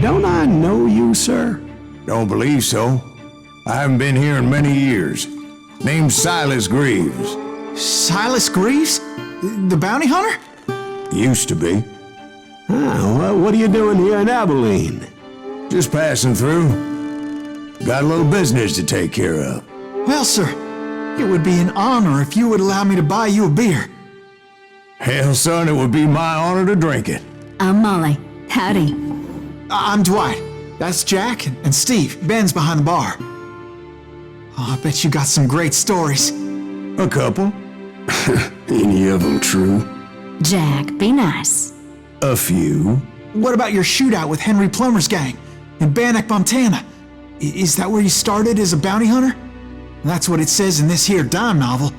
don't I know you, sir? Don't believe so. I haven't been here in many years. Name's Silas Greaves. Silas Greaves? The bounty hunter? Used to be. Ah, well, what are you doing here in Abilene? Just passing through. Got a little business to take care of. Well, sir, it would be an honor if you would allow me to buy you a beer. Hell, son, it would be my honor to drink it. I'm Molly. Howdy. I'm Dwight. That's Jack and Steve. Ben's behind the bar. Oh, I bet you got some great stories. A couple. Any of them true? Jack, be nice. A few. What about your shootout with Henry Plummer's gang in Bannock, Montana? Is that where you started as a bounty hunter? That's what it says in this here dime novel.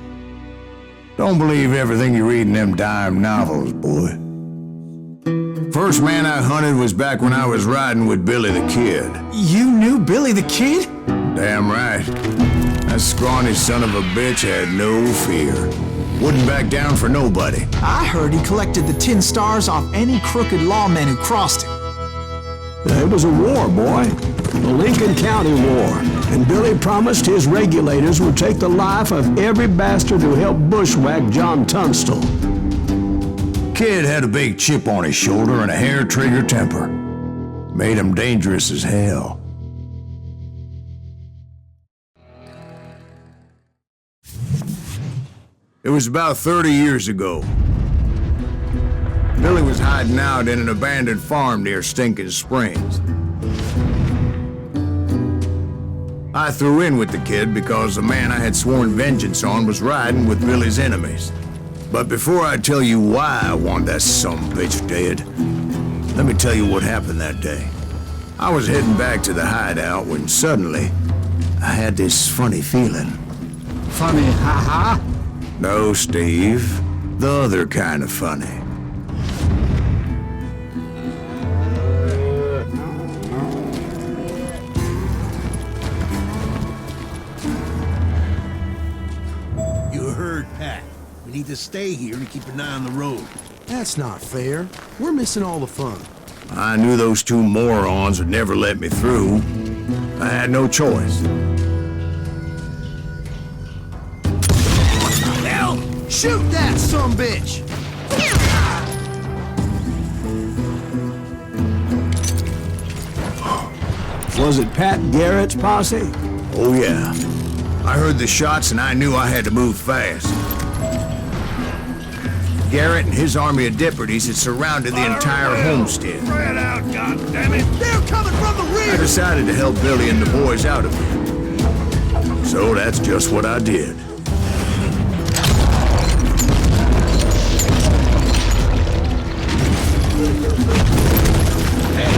Don't believe everything you read in them dime novels, boy. First man I hunted was back when I was riding with Billy the Kid. You knew Billy the Kid? Damn right. That scrawny son of a bitch had no fear. Wouldn't back down for nobody. I heard he collected the 10 stars off any crooked lawmen who crossed him. It was a war, boy. The Lincoln County War. And Billy promised his regulators would take the life of every bastard who helped bushwhack John Tunstall. Kid had a big chip on his shoulder and a hair-trigger temper. Made him dangerous as hell. It was about 30 years ago. Billy was hiding out in an abandoned farm near Stinking Springs. I threw in with the kid because the man I had sworn vengeance on was riding with Billy's enemies. But before I tell you why I want that sumbitch dead, let me tell you what happened that day. I was heading back to the hideout when suddenly I had this funny feeling. Funny, ha-ha? No, Steve. The other kind of funny. You heard Pat. We need to stay here to keep an eye on the road. That's not fair. We're missing all the fun. I knew those two morons would never let me through. I had no choice. Hell, shoot that sumbitch! Was it Pat Garrett's posse? Oh yeah. I heard the shots and I knew I had to move fast. Garrett and his army of deputies had surrounded the entire homestead. Spread out, goddammit! They're coming from the rear! I decided to help Billy and the boys out of it. So that's just what I did. Hey,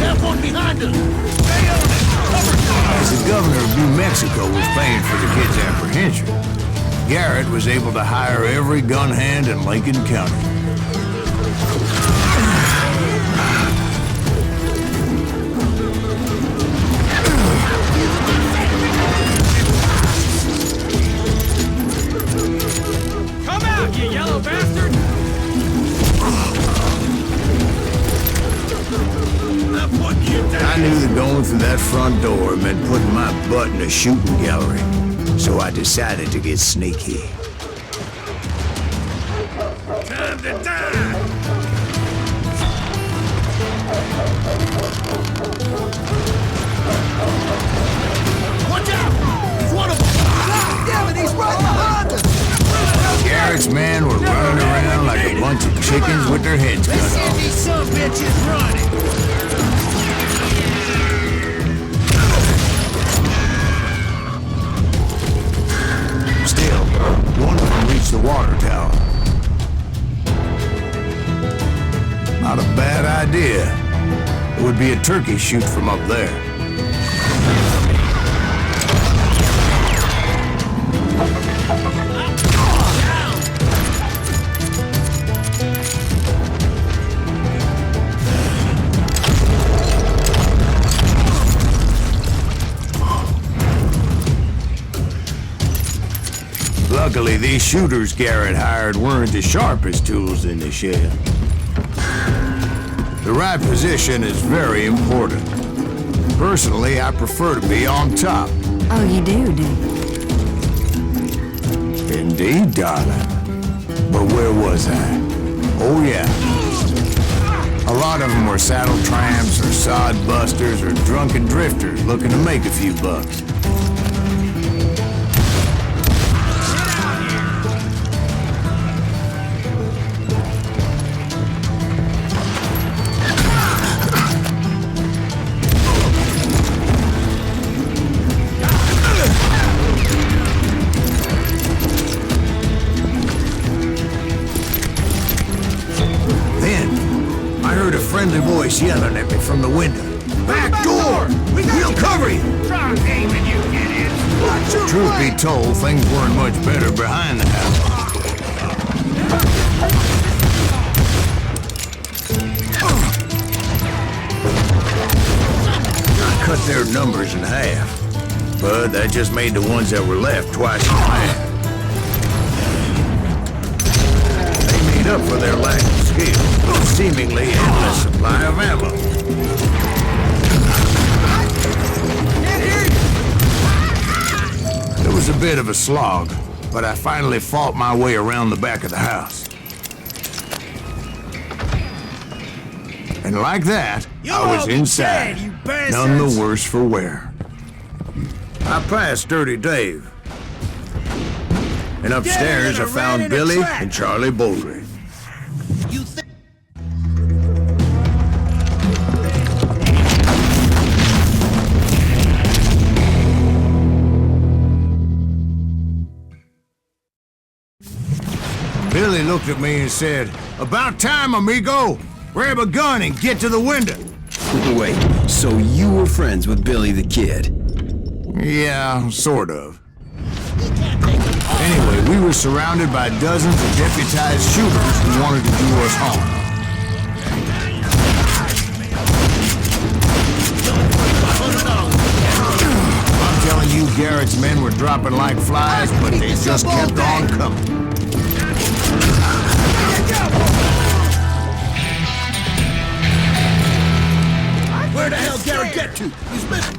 that one behind us! Stay on it! Cover fire! As the governor of New Mexico was paying for the kid's apprehension, Garrett was able to hire every gun hand in Lincoln County. Come out, you yellow bastard! I'm putting you down! I knew that going through that front door meant putting my butt in a shooting gallery, so I decided to get sneaky. Time to die! Watch out! He's one of them! God damn it, he's right behind us! Garrett's men were running around like a bunch of chickens with their heads cut Let's see if off. these sumbitches running! Still, one of them reached the water tower. Not a bad idea. It would be a turkey shoot from up there. Luckily, these shooters Garrett hired weren't the sharpest tools in the shed. The right position is very important. Personally, I prefer to be on top. Oh, you do you? Indeed, darling. But where was I? Oh, yeah. A lot of them were saddle tramps or sod busters or drunken drifters looking to make a few bucks. Friendly voice yelling at me from the window. Back door! We'll cover you! Try aiming, you idiots! Truth be told, things weren't much better behind the house. I cut their numbers in half, but that just made the ones that were left twice as bad. They made up for their lack of skill. Seemingly endless supply of ammo. It was a bit of a slog, but I finally fought my way around the back of the house. And like that, I was inside, none the worse for wear. I passed Dirty Dave. And upstairs I found Billy and Charlie Bowdry. Billy looked at me and said, "About time, amigo! Grab a gun and get to the window!" Wait, so you were friends with Billy the Kid? Yeah, sort of. Anyway, we were surrounded by dozens of deputized shooters who wanted to do us harm. I'm telling you, Garrett's men were dropping like flies, but they just kept on coming. Where the hell Garrett get to? He's missing.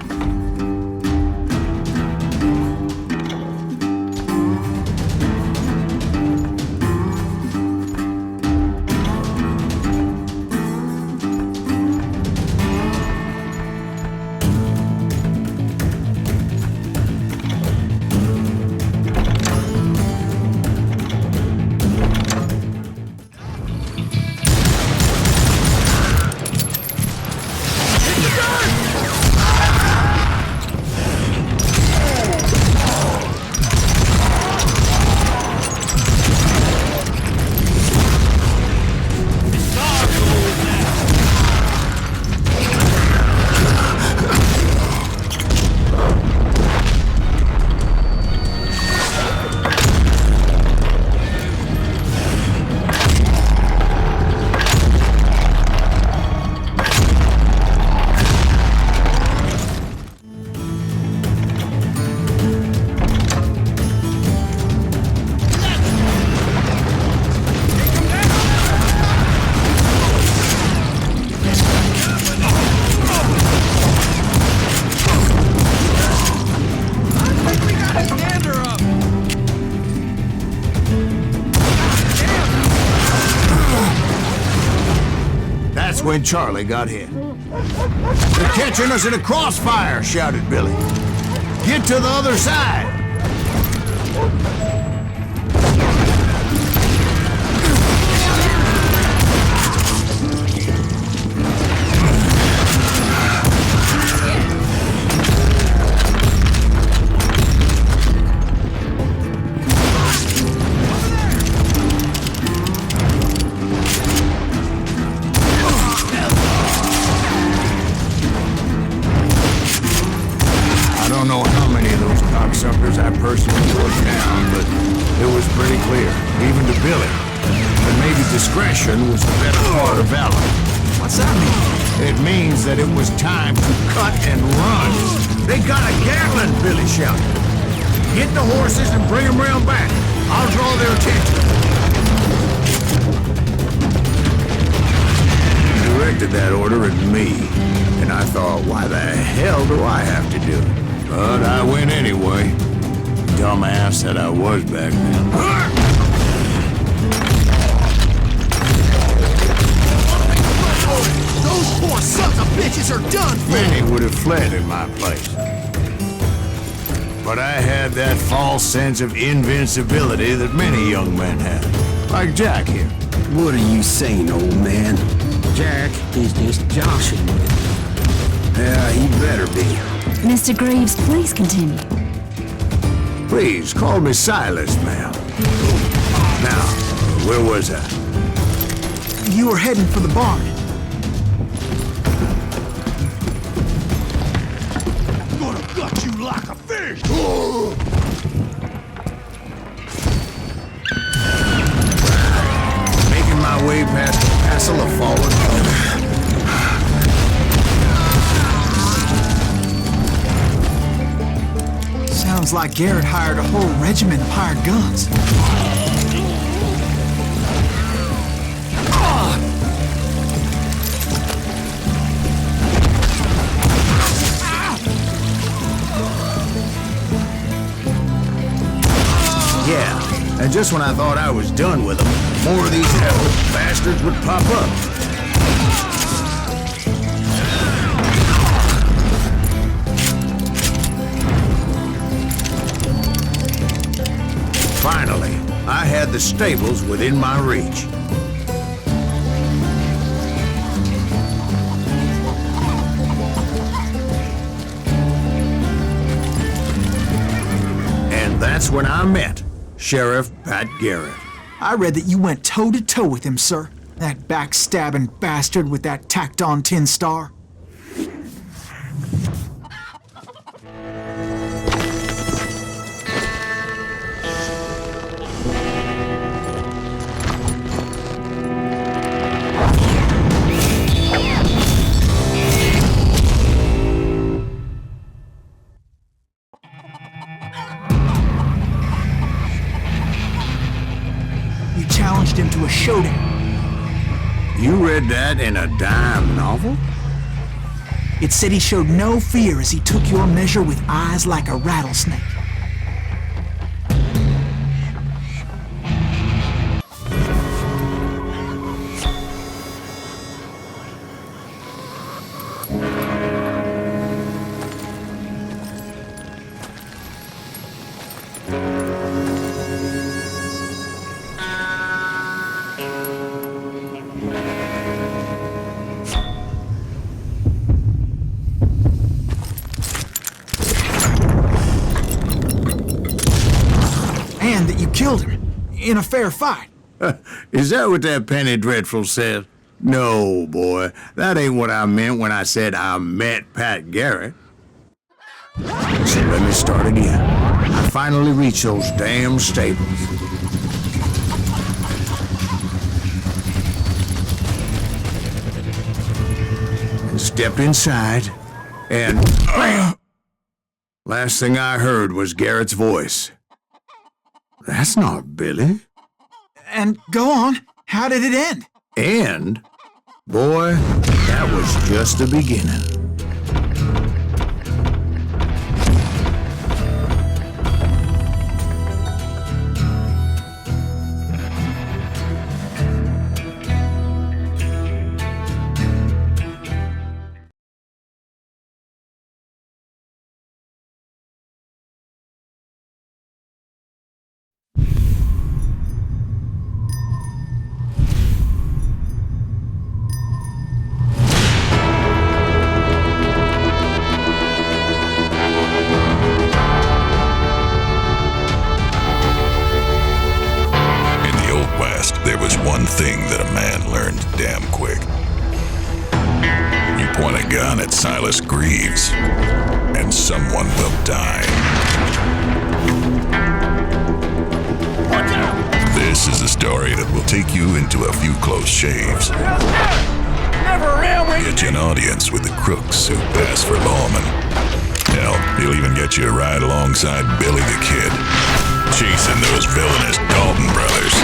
That's when Charlie got hit. "They're catching us in a crossfire," shouted Billy. "Get to the other side!" I don't know how many of those cocksuckers I personally took down, but it was pretty clear, even to Billy, that maybe discretion was the better part of valor. What's that mean? It means that it was time to cut and run. "They got a Gatling," Billy shouted. "Get the horses and bring them round back. I'll draw their attention." directed that order at me, and I thought, why the hell do I have to do it? But I went anyway. Dumbass that I was back then. Those poor sons of bitches are done for! Many would have fled in my place. But I had that false sense of invincibility that many young men have. Like Jack here. What are you saying, old man? Jack is just joshing with it. Yeah, he better be. Mr. Greaves, please continue. Please, call me Silas, ma'am. Now, where was I? You were heading for the barn. I'm gonna gut you like a fish! Making my way past the Castle of Fallen. Sounds like Garrett hired a whole regiment of hired guns. Yeah, and just when I thought I was done with them, more of these bastards would pop up. Finally, I had the stables within my reach. And that's when I met Sheriff Pat Garrett. I read that you went toe-to-toe with him, sir. That backstabbing bastard with that tacked-on tin star. You challenged him to a showdown. You read that in a dime novel? It said he showed no fear as he took your measure with eyes like a rattlesnake. And that you killed him in a fair fight. Is that what that Penny Dreadful said? No, boy. That ain't what I meant when I said I met Pat Garrett. So let me start again. I finally reached those damn stables. And stepped inside, and last thing I heard was Garrett's voice. That's not Billy. And go on, how did it end? And, boy, that was just the beginning. One thing that a man learned damn quick. You point a gun at Silas Greaves, and someone will die. This is a story that will take you into a few close shaves. Get you an audience with the crooks who pass for lawmen. Hell, he'll even get you a ride alongside Billy the Kid, chasing those villainous Dalton brothers,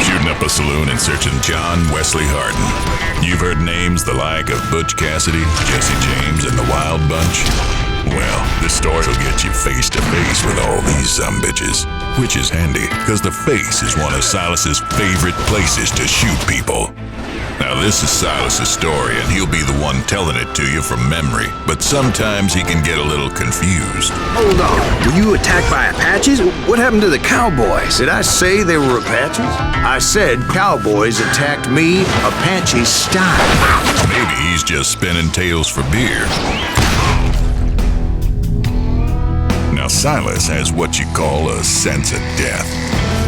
shooting up a saloon and searching John Wesley Hardin. You've heard names the like of Butch Cassidy, Jesse James, and the Wild Bunch? Well, this story will get you face to face with all these sumbitches. Which is handy, because the face is one of Silas's favorite places to shoot people. Now this is Silas's story, and he'll be the one telling it to you from memory, but sometimes he can get a little confused. Hold on. Were you attacked by Apaches? What happened to the cowboys? Did I say they were Apaches? I said cowboys attacked me Apache style. Maybe he's just spinning tales for beer. Now Silas has what you call a sense of death.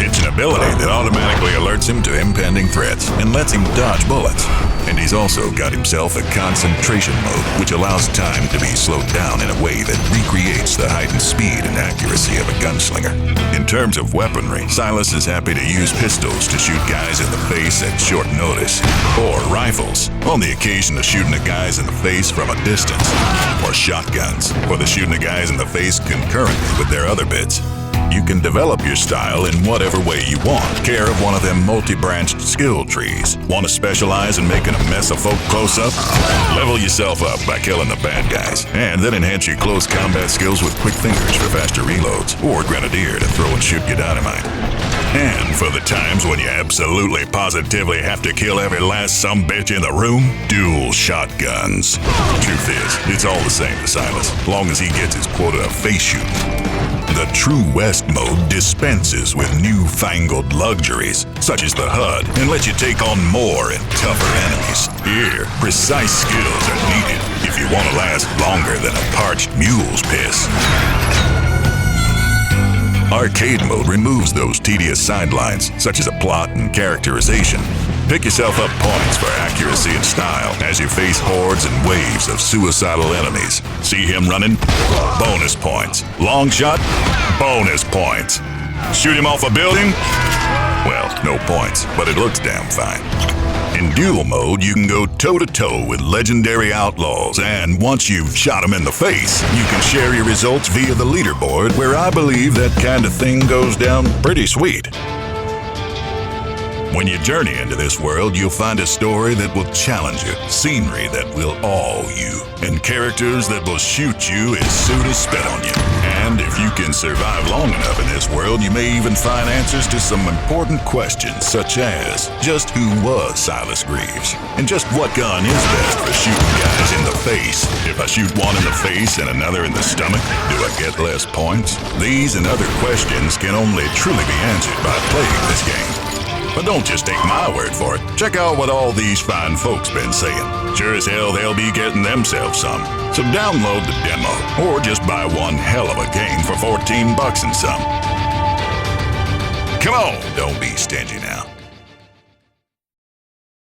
It's an ability that automatically alerts him to impending threats and lets him dodge bullets. And he's also got himself a concentration mode, which allows time to be slowed down in a way that recreates the heightened speed and accuracy of a gunslinger. In terms of weaponry, Silas is happy to use pistols to shoot guys in the face at short notice, or rifles, on the occasion of shooting the guys in the face from a distance, or shotguns, for the shooting the guys in the face concurrently with their other bits. You can develop your style in whatever way you want. Care of one of them multi-branched skill trees. Want to specialize in making a mess of folk close up? Level yourself up by killing the bad guys, and then enhance your close combat skills with quick fingers for faster reloads, or grenadier to throw and shoot your dynamite. And for the times when you absolutely positively have to kill every last sumbitch in the room, dual shotguns. Truth is, it's all the same to Silas, long as he gets his quota of face shooting. The True West mode dispenses with newfangled luxuries, such as the HUD, and lets you take on more and tougher enemies. Here, precise skills are needed if you want to last longer than a parched mule's piss. Arcade mode removes those tedious sidelines, such as a plot and characterization. Pick yourself up points for accuracy and style as you face hordes and waves of suicidal enemies. See him running? Bonus points. Long shot? Bonus points. Shoot him off a building? Well, no points, but it looks damn fine. In duel mode, you can go toe-to-toe with legendary outlaws, and once you've shot them in the face, you can share your results via the leaderboard, where I believe that kind of thing goes down pretty sweet. When you journey into this world, you'll find a story that will challenge you, scenery that will awe you, and characters that will shoot you as soon as spit on you. And if you can survive long enough in this world, you may even find answers to some important questions, such as just who was Silas Greaves? And just what gun is best for shooting guys in the face? If I shoot one in the face and another in the stomach, do I get less points? These and other questions can only truly be answered by playing this game. But don't just take my word for it. Check out what all these fine folks been saying. Sure as hell they'll be getting themselves some. So download the demo, or just buy one hell of a game for $14 and some. Come on, don't be stingy now.